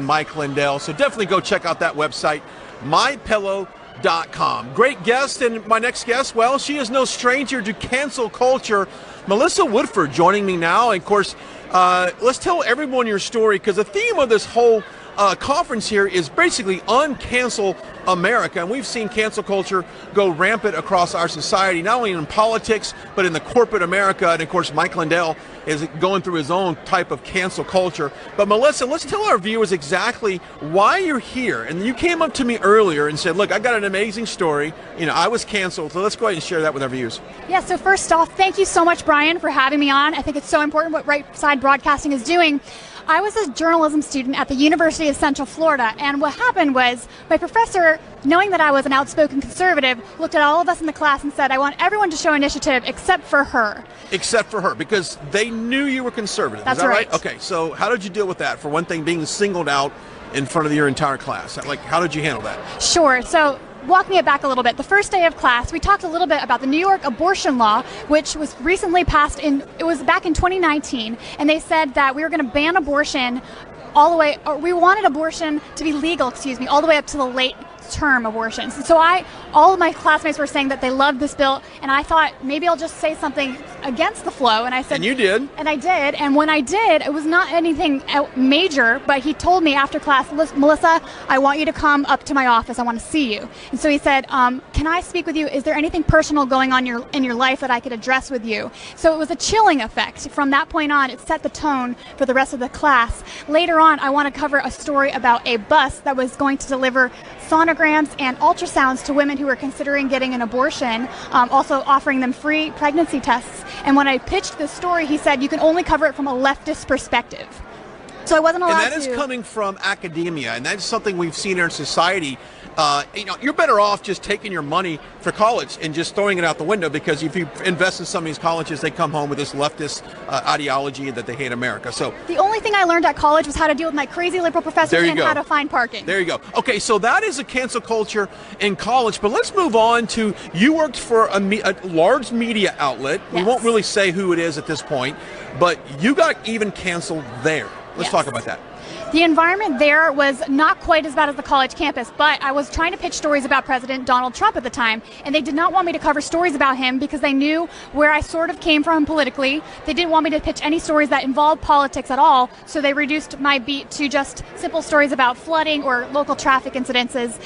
Mike Lindell. So definitely go check out that website, mypillow.com. Great guest, and my next guest, well, she is no stranger to cancel culture. Melissa Woodford joining me now. And of course, let's tell everyone your story, because the theme of this whole conference here is basically uncancel America, and we've seen cancel culture go rampant across our society, not only in politics, but in the corporate America. And of course, Mike Lindell is going through his own type of cancel culture. But Melissa, let's tell our viewers exactly why you're here. And you came up to me earlier and said, look, I got an amazing story. You know, I was canceled, so let's go ahead and share that with our viewers. Yeah, so first off, thank you so much, Brian, for having me on. I think it's so important what Right Side Broadcasting is doing. I was a journalism student at the University of Central Florida, and what happened was my professor, knowing that I was an outspoken conservative, looked at all of us in the class and said, I want everyone to show initiative except for her. Except for her, because they knew you were conservative. That's Is that right. Okay, so how did you deal with that? For one thing, being singled out in front of your entire class. Like, how did you handle that? Sure. So walking it back a little bit, the first day of class, we talked a little bit about the New York abortion law, which was recently passed it was back in 2019, and they said that we were going to ban abortion all the way, or we wanted abortion to be legal, all the way up to the late term abortions. And so all of my classmates were saying that they loved this bill, and I thought maybe I'll just say something against the flow. And I said, and you did. And I did. And when I did, it was not anything major, but he told me after class, Melissa, I want you to come up to my office. I want to see you. And so he said, can I speak with you? Is there anything personal going on in your life that I could address with you? So it was a chilling effect. From that point on, it set the tone for the rest of the class. Later on, I want to cover a story about a bus that was going to deliver sonograms and ultrasounds to women who were considering getting an abortion, also offering them free pregnancy tests. And when I pitched this story, he said, you can only cover it from a leftist perspective. So I wasn't allowed to. And that is coming from academia, and that's something we've seen in our society. You're better off just taking your money for college and just throwing it out the window, because if you invest in some of these colleges, they come home with this leftist ideology that they hate America. So the only thing I learned at college was how to deal with my crazy liberal professors and how to find parking. There you go. Okay, so that is a cancel culture in college, but let's move on to, you worked for a large media outlet. Yes. We won't really say who it is at this point, but you got even canceled there. Let's talk about that. The environment there was not quite as bad as the college campus, but I was trying to pitch stories about President Donald Trump at the time, and they did not want me to cover stories about him because they knew where I sort of came from politically. They didn't want me to pitch any stories that involved politics at all, so they reduced my beat to just simple stories about flooding or local traffic incidences.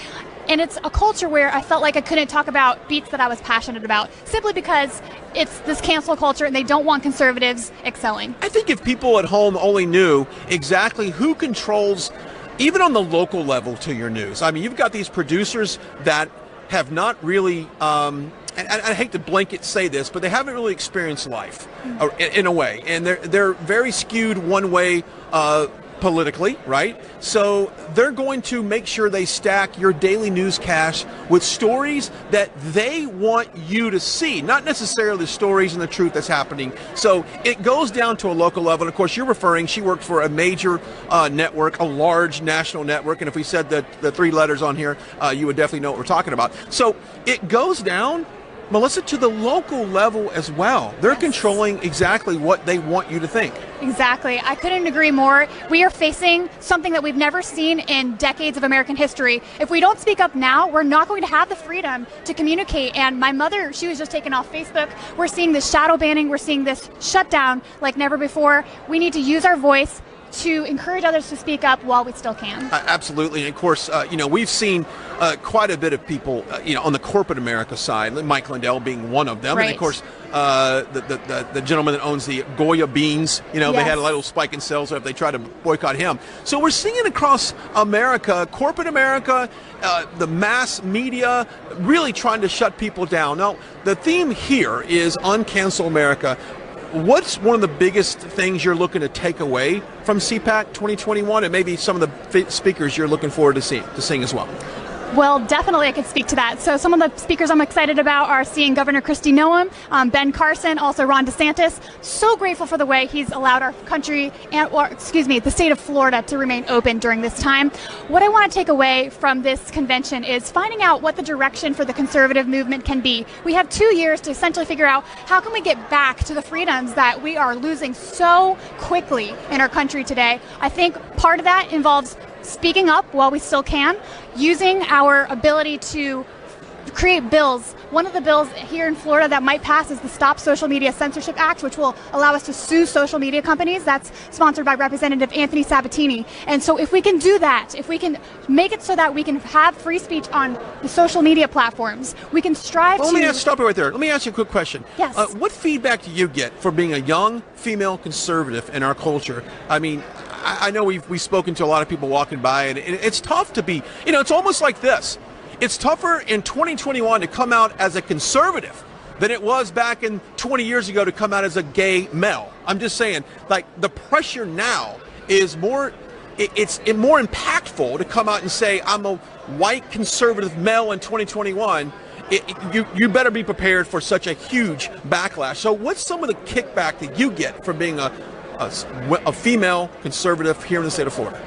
And it's a culture where I felt like I couldn't talk about beats that I was passionate about, simply because it's this cancel culture and they don't want conservatives excelling. I think if people at home only knew exactly who controls, even on the local level, to your news. I mean, you've got these producers that have not really, and I hate to blanket say this, but they haven't really experienced life in a way. And they're very skewed one way politically, right? So they're going to make sure they stack your daily newscast with stories that they want you to see, not necessarily the stories and the truth that's happening. So it goes down to a local level. And of course, she worked for a major network, a large national network. And if we said the three letters on here, you would definitely know what we're talking about. So it goes down, Melissa, to the local level as well. They're controlling exactly what they want you to think. Exactly. I couldn't agree more. We are facing something that we've never seen in decades of American history. If we don't speak up now, we're not going to have the freedom to communicate. And my mother, she was just taken off Facebook. We're seeing this shadow banning. We're seeing this shutdown like never before. We need to use our voice to encourage others to speak up while we still can. Absolutely. And of course, we've seen quite a bit of people, on the corporate America side, Mike Lindell being one of them. Right. And of course, the gentleman that owns the Goya beans, they had a little spike in sales if they tried to boycott him. So we're seeing it across America, corporate America, the mass media, really trying to shut people down. Now, the theme here is Uncancel America. What's one of the biggest things you're looking to take away from Cpac 2021, and maybe some of the speakers you're looking forward to seeing as well? Well, definitely I could speak to that. So some of the speakers I'm excited about are seeing Governor Kristi Noem, Ben Carson, also Ron DeSantis. So grateful for the way he's allowed our country, the state of Florida, to remain open during this time. What I want to take away from this convention is finding out what the direction for the conservative movement can be. We have 2 years to essentially figure out how can we get back to the freedoms that we are losing so quickly in our country today. I think part of that involves speaking up while we still can, using our ability to create bills. One of the bills here in Florida that might pass is the Stop Social Media Censorship Act, which will allow us to sue social media companies. That's sponsored by Representative Anthony Sabatini. And so if we can do that, if we can make it so that we can have free speech on the social media platforms, we can strive to... Let me stop you right there. Let me ask you a quick question. Yes. What feedback do you get for being a young female conservative in our culture? I mean, I know we've spoken to a lot of people walking by, and it's tough to be, it's almost like this. It's tougher in 2021 to come out as a conservative than it was back in 20 years ago to come out as a gay male. I'm just saying, like, the pressure now is more, it's more impactful to come out and say, I'm a white conservative male in 2021. You better be prepared for such a huge backlash. So what's some of the kickback that you get from being a female conservative here in the state of Florida?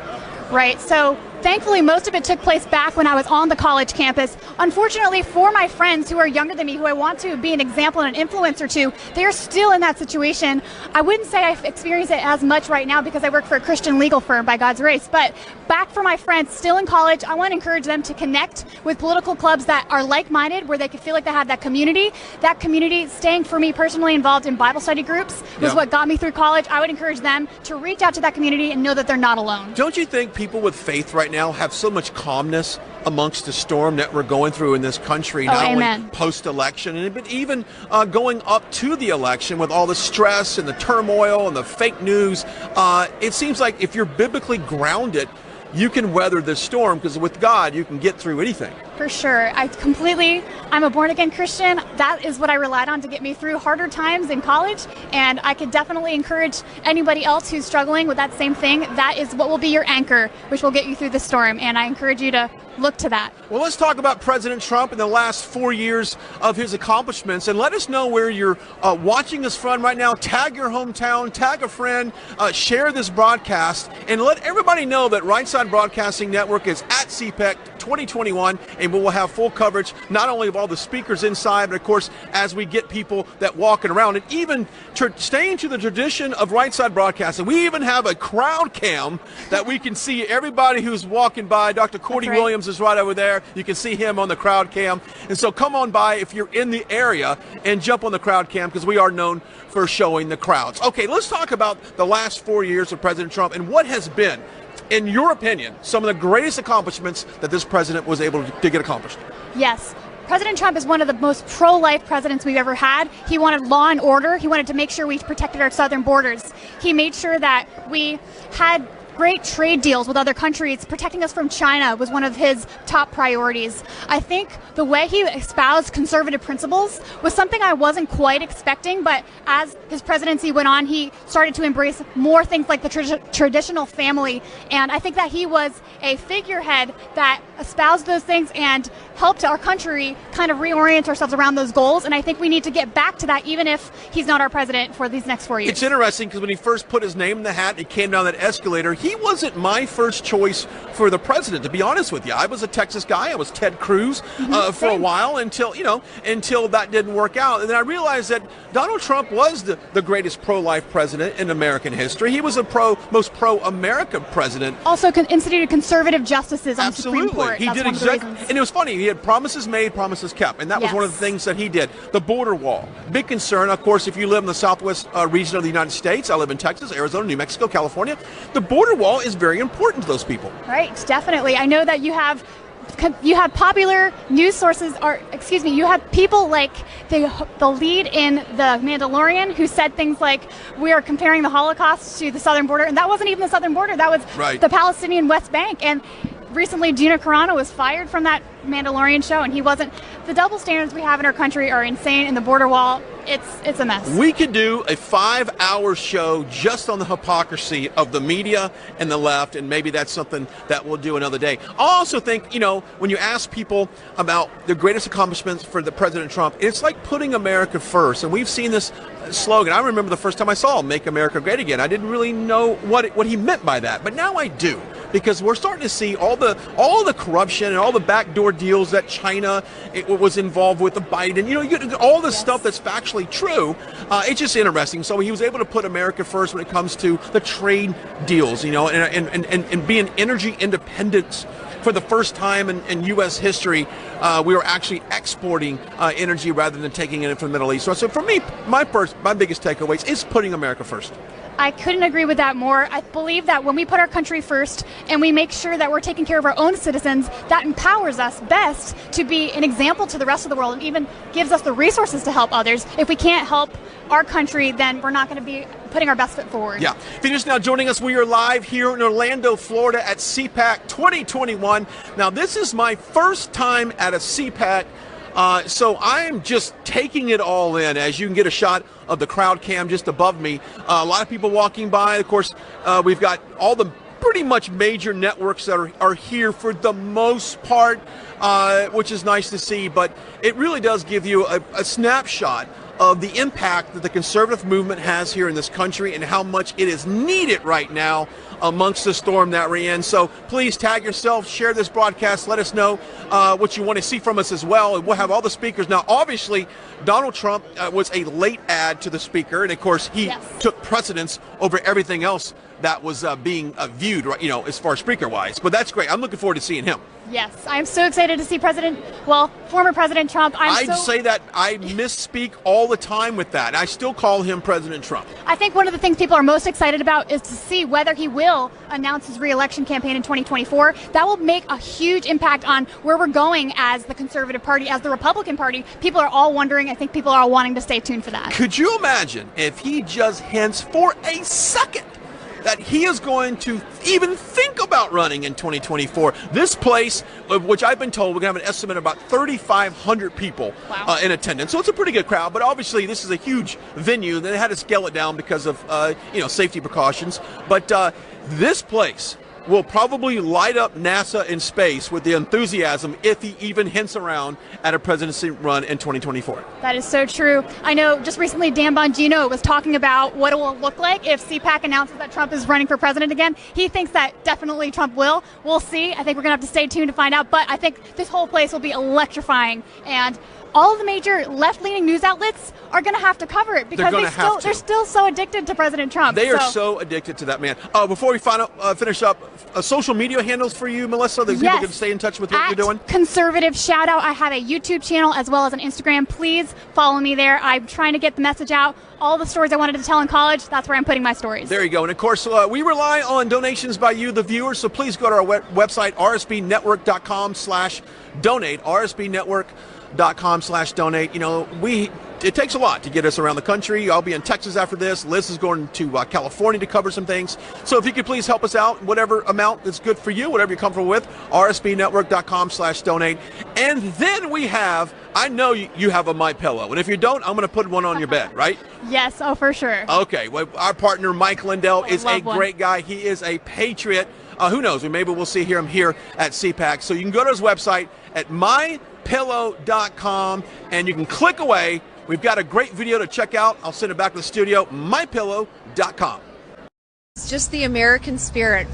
Right. So thankfully, most of it took place back when I was on the college campus. Unfortunately, for my friends who are younger than me, who I want to be an example and an influencer to, they are still in that situation. I wouldn't say I've experienced it as much right now because I work for a Christian legal firm, by God's grace. But back for my friends still in college, I want to encourage them to connect with political clubs that are like-minded, where they can feel like they have that community. That community, staying for me personally involved in Bible study groups, was what got me through college. I would encourage them to reach out to that community and know that they're not alone. Don't you think people with faith right now have so much calmness amongst the storm that we're going through in this country, not only post-election, but even going up to the election with all the stress and the turmoil and the fake news? It seems like if you're biblically grounded, you can weather this storm, because with God, you can get through anything. For sure. I'm a born-again Christian. That is what I relied on to get me through harder times in college, and I could definitely encourage anybody else who's struggling with that same thing. That is what will be your anchor, which will get you through the storm, and I encourage you to look to that. Well, let's talk about President Trump in the last 4 years of his accomplishments, and let us know where you're watching us from right now. Tag your hometown, tag a friend, share this broadcast, and let everybody know that Right Side Broadcasting Network is at Cpac 2021, and we will have full coverage not only of all the speakers inside, but of course as we get people that walking around, and even staying to the tradition of Right Side Broadcasting, we even have a crowd cam that we can see everybody who's walking by. Dr. Cordy Williams is right over there. You can see him on the crowd cam, and so come on by if you're in the area and jump on the crowd cam, because we are known for showing the crowds. Okay, let's talk about the last 4 years of President Trump and what has been, in your opinion, some of the greatest accomplishments that this president was able to get accomplished. Yes. President Trump is one of the most pro-life presidents we've ever had. He wanted law and order. He wanted to make sure we protected our southern borders. He made sure that we had great trade deals with other countries. Protecting us from China was one of his top priorities. I think the way he espoused conservative principles was something I wasn't quite expecting, but as his presidency went on, he started to embrace more things like the traditional family, and I think that he was a figurehead that espoused those things and helped our country kind of reorient ourselves around those goals, and I think we need to get back to that even if he's not our president for these next 4 years. It's interesting because when he first put his name in the hat and he came down that escalator, he wasn't my first choice for the president, to be honest with you. I was a Texas guy. I was Ted Cruz for a while until that didn't work out. And then I realized that Donald Trump was the greatest pro-life president in American history. He was the most pro-America president. Also instituted conservative justices on the Supreme Court. He did exactly. And it was funny. He had promises made, promises kept. And that was one of the things that he did. The border wall. Big concern, of course, if you live in the southwest region of the United States. I live in Texas, Arizona, New Mexico, California. The border wall is very important to those people. Right, definitely. I know that you have popular news sources, you have people like the lead in The Mandalorian who said things like, we are comparing the Holocaust to the southern border, and that wasn't even the southern border, that was the Palestinian West Bank. And recently Gina Carano was fired from that Mandalorian show, and he wasn't. The double standards we have in our country are insane, and the border wall, it's a mess. We could do a 5-hour show just on the hypocrisy of the media and the left, and maybe that's something that we'll do another day. I also think, when you ask people about the greatest accomplishments for the President Trump, it's like putting America first, and we've seen this slogan. I remember the first time I saw "Make America Great Again." I didn't really know what he meant by that, but now I do. because we're starting to see all the corruption and all the backdoor deals that China was involved with, the Biden, all the stuff that's factually true. It's just interesting. So he was able to put America first when it comes to the trade deals, and being energy independent. For the first time in U.S. history, we were actually exporting energy rather than taking it from the Middle East. So for me, my biggest takeaways is putting America first. I couldn't agree with that more. I believe that when we put our country first and we make sure that we're taking care of our own citizens, that empowers us best to be an example to the rest of the world and even gives us the resources to help others. If we can't help our country, then we're not going to be putting our best foot forward. Yeah. If you're just now joining us, we are live here in Orlando, Florida at Cpac 2021. Now, this is my first time at a Cpac. So I'm just taking it all in. As you can get a shot of the crowd cam just above me, a lot of people walking by. Of course, we've got all the pretty much major networks that are here for the most part, which is nice to see. But it really does give you a snapshot of the impact that the conservative movement has here in this country and how much it is needed right now amongst the storm that we're in. So please tag yourself, share this broadcast, let us know what you want to see from us as well. And we'll have all the speakers. Now, obviously, Donald Trump was a late add to the speaker, and of course, he took precedence over everything else that was being viewed, as far as speaker-wise. But that's great. I'm looking forward to seeing him. Yes, I'm so excited to see former President Trump. I'd say that I misspeak all the time with that. I still call him President Trump. I think one of the things people are most excited about is to see whether he will announce his re-election campaign in 2024. That will make a huge impact on where we're going as the Conservative Party, as the Republican Party. People are all wondering. I think people are all wanting to stay tuned for that. Could you imagine if he just hints for a second that he is going to even think about running in 2024. This place, which I've been told, we're going to have an estimate of about 3,500 people in attendance. So it's a pretty good crowd, but obviously this is a huge venue. They had to scale it down because of safety precautions. But this place will probably light up NASA in space with the enthusiasm if he even hints around at a presidency run in 2024. That is so true. I know just recently Dan Bongino was talking about what it will look like if Cpac announces that Trump is running for president again. He thinks that definitely Trump will. We'll see. I think we're going to have to stay tuned to find out. But I think this whole place will be electrifying. And all of the major left-leaning news outlets are going to have to cover it because they're still so addicted to President Trump. They are so addicted to that man. Before we finish up, social media handles for you, Melissa, that people can stay in touch with what you're doing? Conservative Shout Out. I have a YouTube channel as well as an Instagram. Please follow me there. I'm trying to get the message out. All the stories I wanted to tell in college, that's where I'm putting my stories. There you go. And of course, we rely on donations by you, the viewers. So please go to our website, rsbnetwork.com/donate. rsbnetwork.com/donate. It takes a lot to get us around the country. I'll be in Texas after this. Liz is going to California to cover some things. So if you could please help us out, whatever amount that's good for you, whatever you're comfortable with, rsbnetwork.com/donate. And then we have, I know you have a MyPillow, and if you don't, I'm going to put one on your bed, right? Yes, for sure. Okay, well, our partner Mike Lindell is a great guy. He is a patriot. Who knows? Maybe we'll see him here at Cpac. So you can go to his website at mypillow.com, and you can click away. We've got a great video to check out. I'll send it back to the studio, mypillow.com. It's just the American spirit.